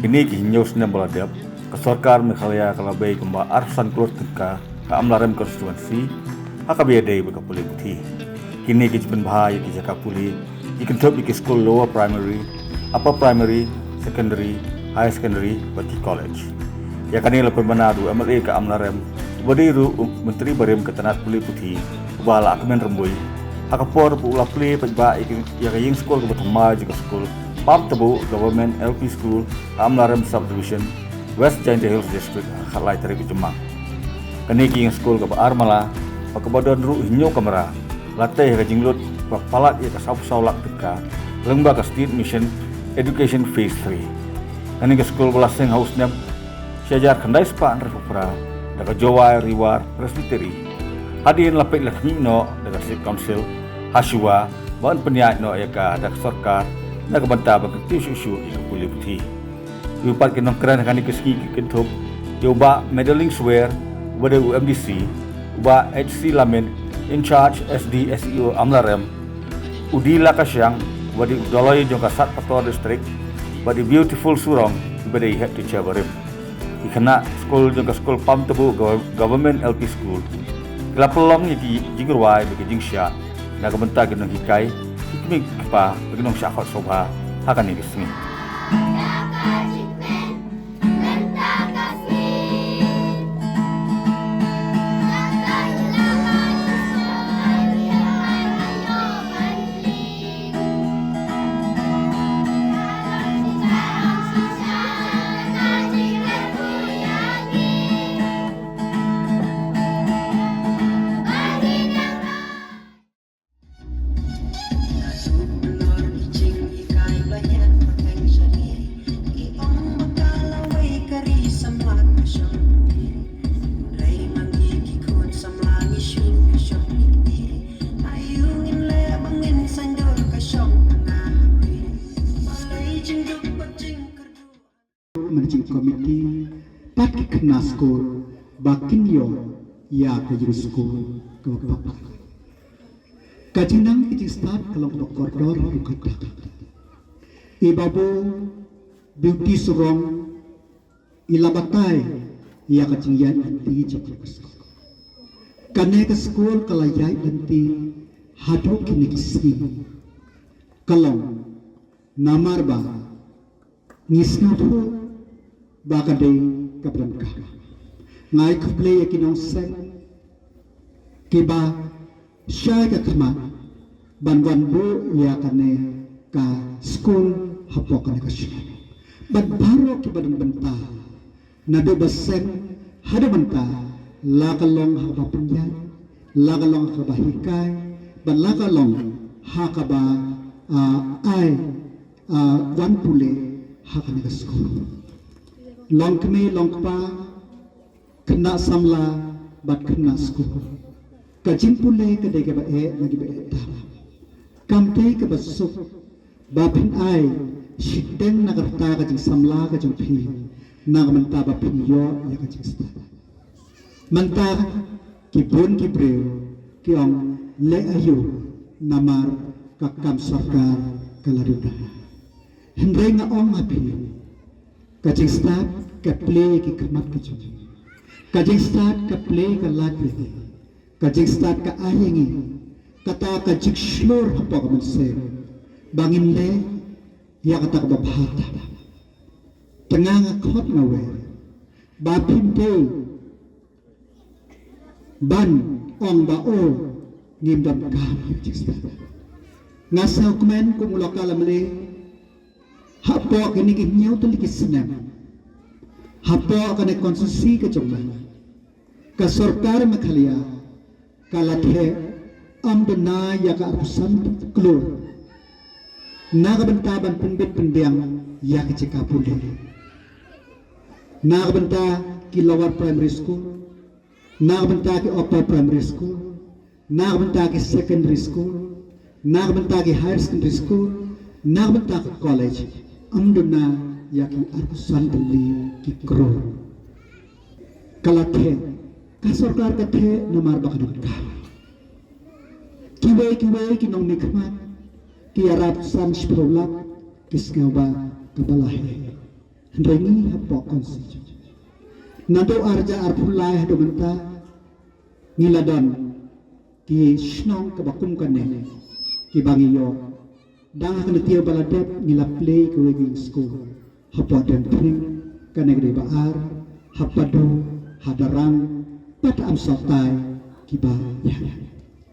kini ki news na baladap ke sarkar Meghalaya kalabai kumba arsan klot ka amlarem konstituensi akabiade ka puli puthi kini ki jiban bhai ki jaka puli ikan thop ki school lower primary upper primary secondary high secondary bati college ya kani la permanadu MLA ka amlarem badiru menteri barem ke tanat puli puthi bala akmen remboi akapor pu ula pli pajba ya ka ying school ke batama juga school Pap Tebu Government LP School Amlarem Subdivision West Giant Hills District Khalai Tarik Jemang kani ki school ke Armala pakabadon ru hinyo kamera latih ka jinglut palat ya ka saulak teka lembaga State Mission Education Phase 3 kani ke school belaseng house nem syajar kandai spa refupra daga Jawa Riwar Presbytery hadirin lapik lakmi no daga State Council Haswa ban penyak no ya ka dak sarkar nak banta bakti susu yang boleh putih. Upat kena keran kani keski kentup. Yoba medaling swear pada UMDC, uba HC Lamin in charge SD SEO Amlarem, Udila Kasyang pada Udalai jongka Sat Pator District, pada beautiful Surong pada Ihat di Cabarim. Ikana school jongka school Pam Tebu Government LP School. Kila pelong yang jingurwai bagi jingsya, nak banta kena hikai. Ikmi kepa bagi nong syakot sobha hakan ni kesini. Managing Committee Patrick Nasko Bakinyo ya kajuru school kebapa kajinang kecing start kelompok koridor rukata ibabu beauty surong ilabatai ya kacing yan anti jatuh kane ke school kalayai anti haduk kini kisi kalong namarba ngisnatu bakade kabranka ngai khuple yakinong sen kiba syai ka khama banwan bu ya kane ka school hapok kane ka shi ban baro ki badan banta nado basen hada banta lakalong ha papunyan lakalong ha bahikai ban lakalong ha ka ba ai wan pule ha kane ka school long kami long pa kena samla bat kena school kajin pule kedai ke bae lagi bae ta kamte ke basuk bapin ai shiteng nagarta kajin samla kajin phi nag manta bapin yo ya kajin sta manta ki bon ki breu ki ong le ayu namar kakam sarkar kalaruda hendre nga ong api kajing start ka play ki kamat ki chum kajing start ka play ka latri kajing start ka ayengi kata ka jikshlor hapa ka manse bangin le ya kata ka babhata tengah nga khot nga we bapin te ban ong ba o ngim dam ka kajing start ngasa komen ko mulakala mali hapo kini kinyaw tali kisnam hapo kane konstitusi ke chomba ka sarkar Meghalaya kalathe amdana ya ka arsan klo nagabanta ban punbit pendiang ya ke cekapule nagabanta ki lower primary school nagabanta ki upper primary school nagabanta ki secondary school nagabanta ki higher secondary school nagabanta ki college amduna yaki arsan dali ki kro kalathe ka sarkar kathe namar bakadut ka kiwe ki nong nikmat ki arab san shpolak kisngaba kabalahe rengi hapok konsi nado arja arpulai hado menta ngiladon ki snong kebakum kane ki bangiyo dah kena tiap baladep ngila play ke wegi school hapok dan pring kane gede baar hapadu hadarang pada am sotai ki ba ya